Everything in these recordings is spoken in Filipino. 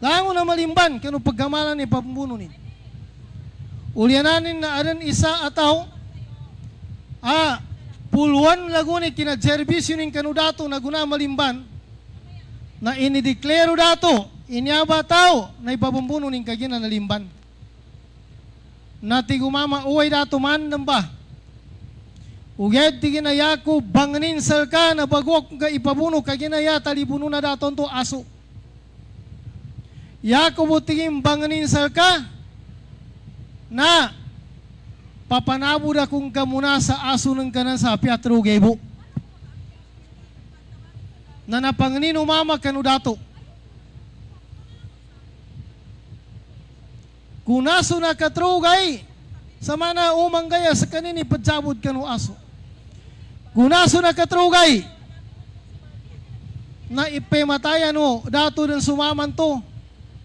Lango na malimban, kano pagkamalan ni pambuno ni. Uliananin na adan isa ataw, puluan laguni kina serbisyo ning kanudato na guna malimban, na inideklaro dato, inyaba tao, na ipabumbuno ning kagina na limban. Nati gumama uway dato man namba. Uged ti ginayako banganin salka na bagok nga ipabuno kaginaya talibuno na daton to aso. Yakobo tingin banganin salka na papanabod akong kamuna sa aso ng kanan sa Piatro Gebo. Na napanganin umama kanu dato. Kunaso na katrugay, sa mana umanggaya sa kanini padsabod kanu aso. Kunaso na katrugay, na ipematayan no, dato ng sumaman to,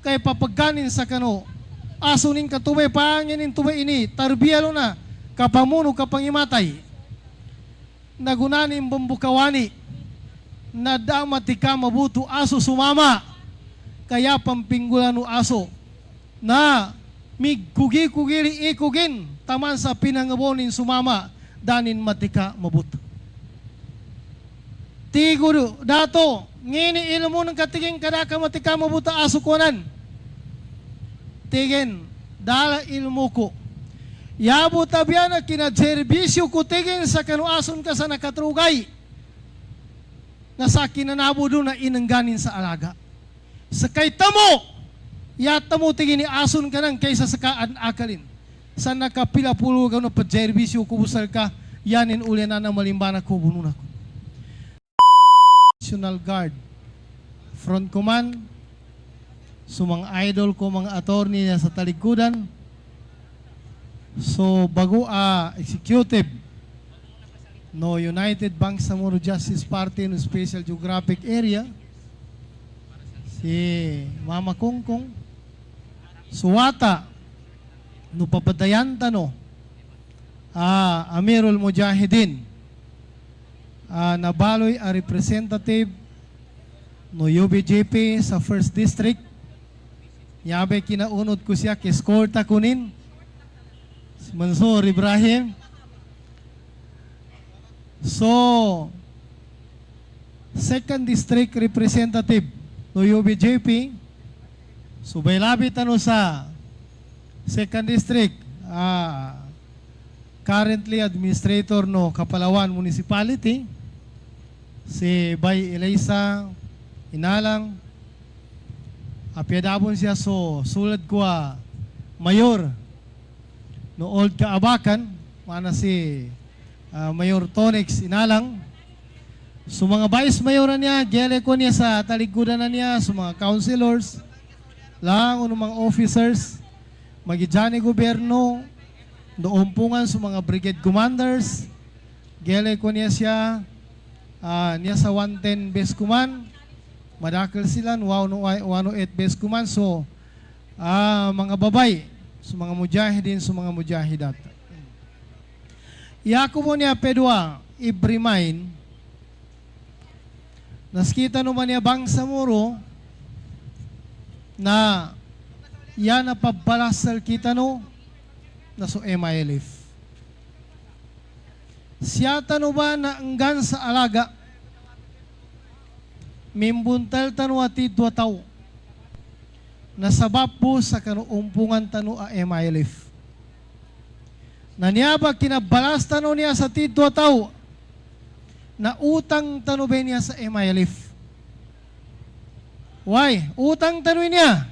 kay papagkanin sa kanu. Aso ning katubay, panginin tubay ini, tarbiyalo na, kapamuno kapangimatay. Nagunanin bambukawani, na damati ka mabuto aso sumama, kaya pampinggulan no aso, na migkugi-kugiri ikugin, taman sa pinangabonin sumama, danin matika mabuto. Tiguro, dato, ngini ilmo ng katiging kadaka matika mabuto aso konan. Tigin, dala ilmo ko. Yabo tabiana kina serbisyo ko tigin sa kanuason ka sa nakatrugay. Na sa kinanabo doon na inangganin sa alaga. Sakay tamo, yata mo tigin ni ason ka nang kaysa sa kaan akalin. Sa nakapila pulo ka na pa-serbisyo ko busal ka, yanin uli na na malimbana ko bununa ko. National Guard, Front Command, sumang idol ko mga attorney sa talikudan. So bago executive no United Bangsamoro Justice Party no Special Geographic Area si Mama Kongkong Suwata no papadayan tano Amirul Mujahidin nabaloy a representative no UBJP sa 1st District. Yabe kinaunod ko siya, kiskorta kunin. Si Mansur Ibrahim. So, 2nd District Representative no UBJP. So, bailabit ano sa 2nd District. Currently Administrator no Kapalawan Municipality. Si Bay Elisa Inalang. Apiadabon siya so sulad ko mayor no Old Kaabakan mana si Mayor Tonix Inalang. So mga vice mayor niya, gele ko niya sa talikudan na niya, so mga councilors lang o mga officers, magijani gobyerno, doompungan sa mga brigade commanders, gele ko niya siya, niya sa 110 base command, madakil sila, 108 base command. So, mga babay, so mga mujahidin, so mga mujahidat. Iyako mo niya pedwa, i-remind, naskita naman niya Bangsamoro, na yan na pabalasal kita no, na so MILF. Siya tano ba na enggan sa alaga, mimbuntal tanu ati 2 tao nasabab po sa kanuumpungan tanu a MILF. Naniaba kinabalas tanu niya sa ti 2 tao na utang tanu ba niya sa MILF. Why? Utang tanu niya.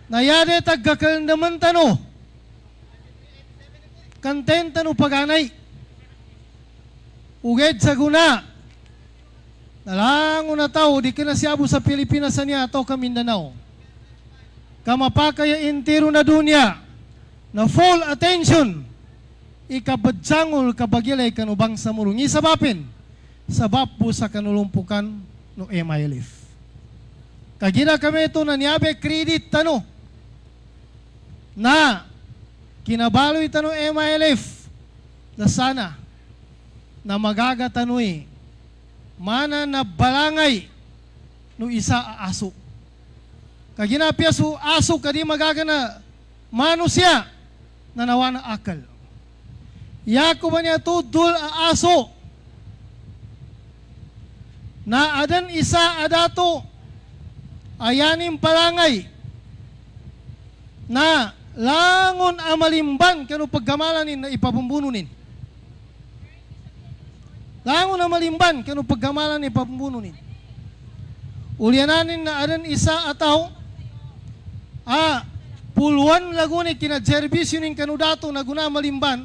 Nayade taggakal naman tanu. Kanten tanu paganay. Uged sa guna. Nalango na tao, di kinasiyabo sa Pilipinas niya atau ka Mindanao. Kamapakaya intiro na dunya na full attention ikabadsangol kabagilay kanubang sa murungi sabapin sabap po sa kanulumpukan no MILF. Kagina kami ito na niyabe credit tano na kinabaloy tano MILF na sana na magagatanui mana na balangay no isa a aso. Kaginapya su aso kadi magagana mano siya na nawa na akal. Yako ba niya tudol a aso na adan isa adato ayanim palangay na langon amalimban kanu paggamalanin na ipabumbununin. Langon amalimban kanu paggamalanin na ipabumbununin. Ulyananin na adan isa ataw puluan laguni kinajerbisyo nin kanu dato na guna malimban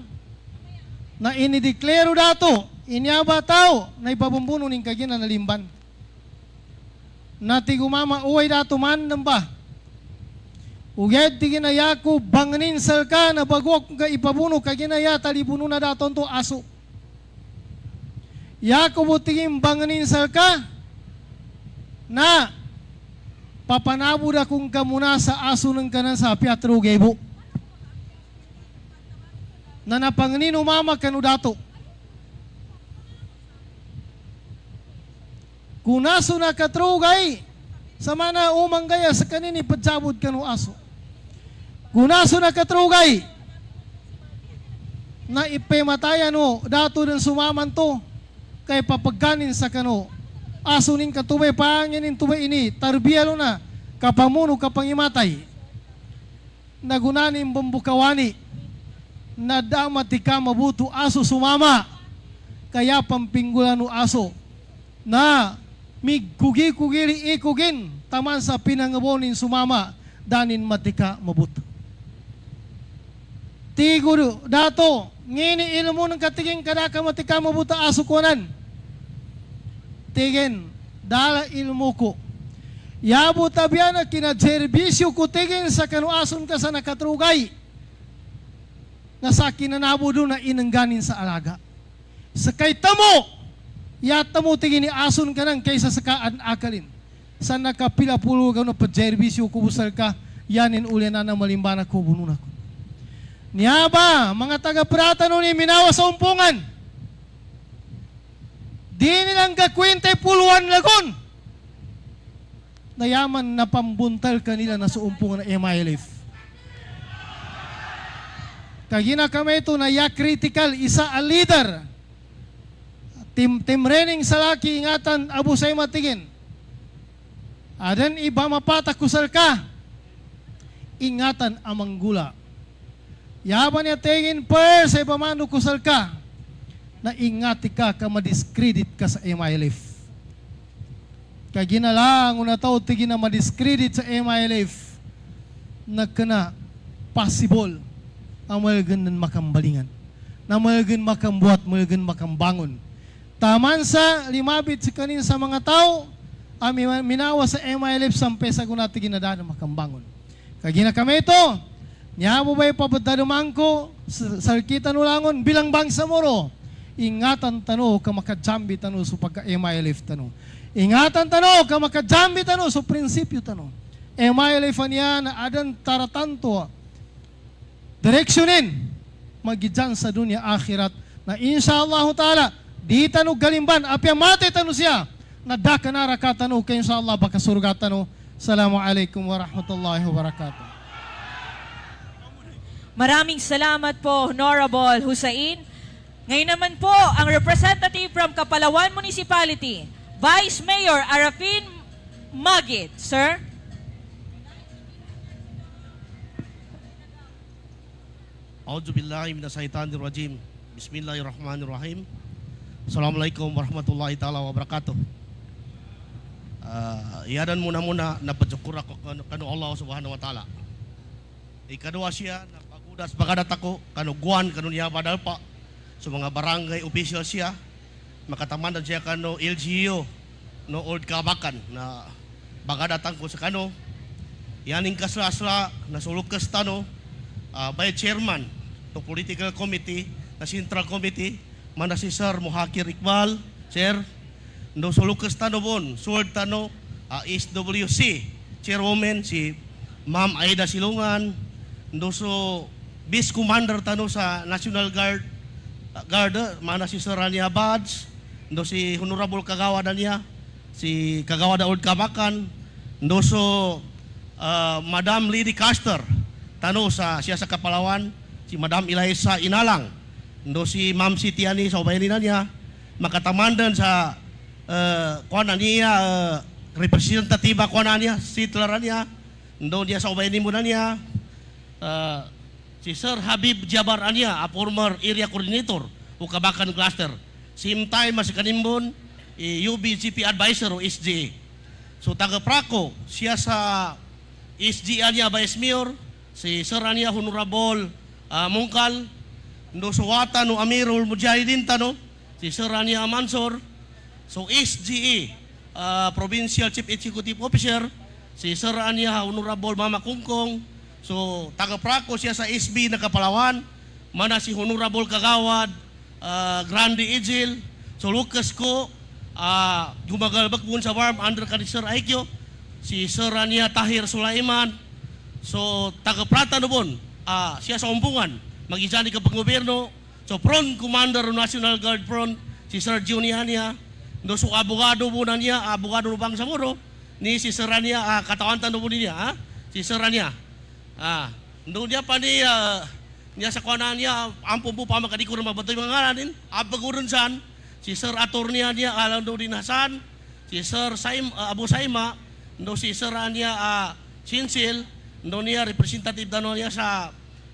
na inideklaro dato inyaba tao na ipabumbuno ning kagina na limban. Nati gumama uway dato man namba. Uged ti ginayako banganin salka na bagok nga ipabuno kaginaya talibuno na dato to aso. Yako butigim banganin salka na papanabod akong kamuna sa aso ng kanan sa Piatro Gebo. Na napangnin umama kanu dato. Kung aso na katrugay, sa mana umanggaya sa kanini padsabod kanu aso. Kung aso na katrugay, na ipematayan no, dato ng sumaman to, kay papagkanin sa kanu, aso nin katubay, paanginin tubay ini, tarbiyalo na, kapamuno kapangimatay, nagunanin bambukawani, na damati ka mabuto aso sumama, kaya pampinggulan no aso, na migkugi-kugiri ikugin, taman sa pinangabonin sumama, danin matika mabuto. Tiguro, dato, ngini ilmo ng katiging kadaka matika mabuto aso kunan. Tigin, dala ilmo ko. Yabo tabiya na kinajerbisyo ko tigin sa kanuason ka sa nakatrugay. Na sa kinanabo doon na inangganin sa alaga. Sa kay tamo, yata mo tigin ni ason ka nang kaysa sa kaan akalin. Sa nakapila pulo ka na pajerbisyo ko busal ka, yanin ulian na malimbana ko bununa ko. Niyaba, mga taga-prata nun minawa sa umpungan. Di nilang kakwinte puluan lagon. Nayaman na pambuntal kanila na sa umpungan na MILF. Kagina kami ito na critical, isa a leader. Team Rening Salaki, ingatan, Abu Say Matigin. Adan iba mapatak kusal ka. Ingatan amang gula. Yaban niya tingin per sa ipamano kusal ka na ingati ka madiskredit ka sa MILF. Kaginalang una tao tigin na madiskredit sa MILF nagkana possible ang malagan ng makambalingan na malagan makambuhat, malagan makambangon. Taman sa limabit si kanin sa mga tao minawa sa MILF sampai sa gunatigin na daan makambangon. Kagina kami ito niya mo ba'y pabadaduman ko sa kita nulangon bilang bangsa moro. Ingatan tano ka makajambi tano so pagka MILF tano. Ingatan tano ka makajambi tano so prinsipyo tano. MILF niya na adan taratanto direksyonin magidyan sa dunya akhirat na inshallah ta'ala di tano galimban apya mate tano siya na daka naraka tano kay inshallah baka surga tano. Assalamualaikum warahmatullahi wabarakatuh. Maraming salamat po, Honorable Hussain. Ngayon naman po, ang representative from Kapalawan Municipality, Vice Mayor Arafin Magid. Sir? A'udzu billahi minasyaitonir rajim. Bismillahirrahmanirrahim. Assalamualaikum warahmatullahi taala wabarakatuh. Iyadan muna napajukur ako kanu Allah subhanahu wa taala. Ikadua siya napagudas pagadat ako kanuguan kanu niya badalpa sa mga barangay official siya makatamandan siya kanu LGU no Old Kabakan na bagadatan ko sa kanu yaning kasla na sulukas tano by chairman to political committee na central committee mana si Sir Muhakir Iqbal sir no sulukas tano bon sword tano SWC chairwoman si Ma'am Aida Silungan so Vice Commander tano sa National Guard mana si Sir Rania Bads si Honorable Kagawa na niya si Kagawad Old Kabakan, ndoso Madam Lady Caster, tano siya sa Kapalawan, si Madam Eliza Inalang, ndo si Ma'am si Tiani sa ubayanin niya, makatamandan sa kuana niya, representatiba kuana niya, sitlaran niya, ndo niya sa ubayanin mo na niya, si Sir Habib Jabar Ania, a former area coordinator o Kabakan Cluster. Same time mas kanimbon, UBGP advisor o SGA. So taga Praco, siya sa SGA niya Vice Mayor, si Sir Ania Honorable Mungkal, no Suwata no Amirul Mujahidin tano, si Sir Ania Mansor. So SGA, Provincial Chief Executive Officer, si Sir Ania Honorable Mama Kungkong. So taga Praco siya sa SB na Kapalawan, mana si Honorable Kagawad Grande Ejil. So Lucas ko, gumagalbak po sa warm under ka ni Sir Aikyo, si Sir Ania Tahir Sulaiman. So taga Prata nubon, siya sa umpungan, mag-isani ka pang-gobyerno. So Front Commander ng National Guard Front, si Sir Juni Ania. No, so abogado po na niya, abogado ng Bangsa Moro, ni si Sir Ania, katawantan po niya, si Sir Ania. Doon niya pa niya sa kuwanan niya, ampun po pa makadiko ng mabatoy mga ngaranin, abaguron saan, si Sir Atty. Niya, alam doon din Hasan, si Sir Abu Saima, doon si Sir Ania Sinsil, doon niya, representative doon niya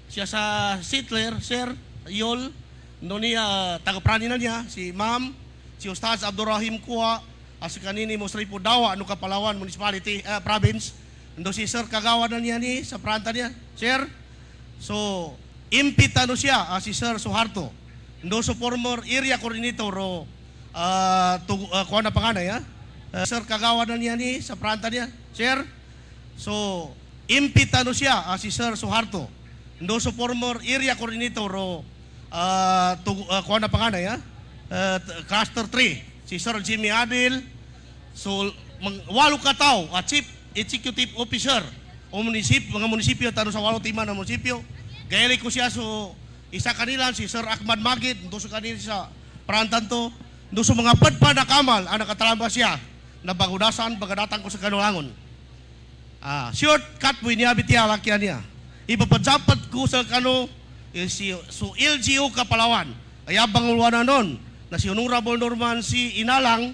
siya sa Sitler, Sir Yol, doon niya, tagaprani na niya, si Ma'am, si Ustaz Abdurrahim Kuwa, si kanini Musri po Dawa, ano Kapalawan, Municipality, Province, doon si Sir Kagawa na niya ni, sa pranta niya, Sir. So, impita no siya, si Sir Suharto. Doon sa former area coordinator, kuha na panganay, Sir Kagawa na niya ni, sa pranta niya, Sir. So, impita no siya, si Sir Suharto. Doon sa former area coordinator, kuha na panganay, Cluster 3, si Sir Jimmy Adil. So, walo kataw, Chief Executive Officer o mga munisipyo, tano sa walo tima ng munisipyo. Gayali ko siya, so isa kanila, si Sir Ahmad Magid, doon sa kanila sa Prantanto, doon sa mga padpa na kamal, ang nakatalamba siya, na bagudasan, bagadatang ko sa Kanulangon. Shortcut mo, iniyabit niya, lakyan niya. Ipapadsapat ko sa kano, so LGO Kapalawan, ay bangulwa na nun, na si Honorable Norman si Inalang,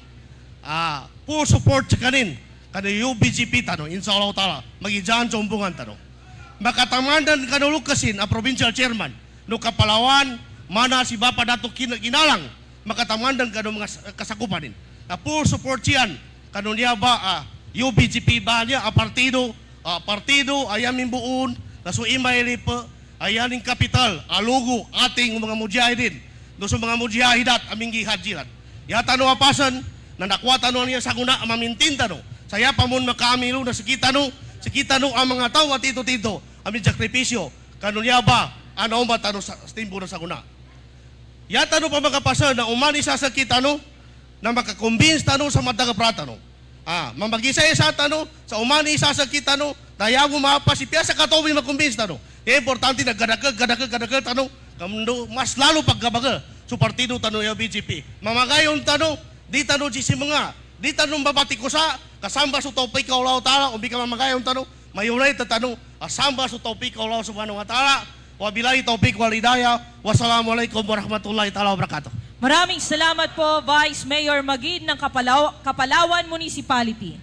full support sa kanin, kada UBGP tano, inshallah ta'ala, mag-idyan sa umbungan tano. Makatamandan kanulukasin ang provincial chairman, no Kapalawan, mana si Bapa Dato Ginalang, makatamandan kano mga kasakupanin. Na full support siyan, kano niya ba, UBGP ba niya, partido, ayamin buon, na so imayli pa, ayaning kapital, alugo, ating mga mujahidin, do sa mga mujahidat, aming gihadjilan. Yata no apasan, na nakuha tanong niya sa guna, amamintin tanong. Saya pa mun makamilo na sakita no ang mga tao at tito-tito, amin sakripisyo, kano niya ba, ano ba tanong sa timbo na sa guna. Yata no pa makapasa na umani sa sakita no, na makakonvince tanong sa madaga prata no. Mamagisa sa tanong, sa umani sa sakita no, daya mo mapasipya sa katawin makonvince tanong. Importante na gadagag tanong, mas lalo paggabagal, so partido tanong yung BGP. Mamagayon tanong, di tanong si mga, di tanong babati ko sa, kasamba sa topik ka ulaw tala, umbi ka mamagayon tanong, mayunay tanong, kasamba sa topik ka ulaw subhanahu wa ta'ala, wabilahi topik walidaya, wassalamualaikum warahmatullahi ta'ala wabarakatuh. Maraming salamat po, Vice Mayor Magid ng Kapalawan Municipality.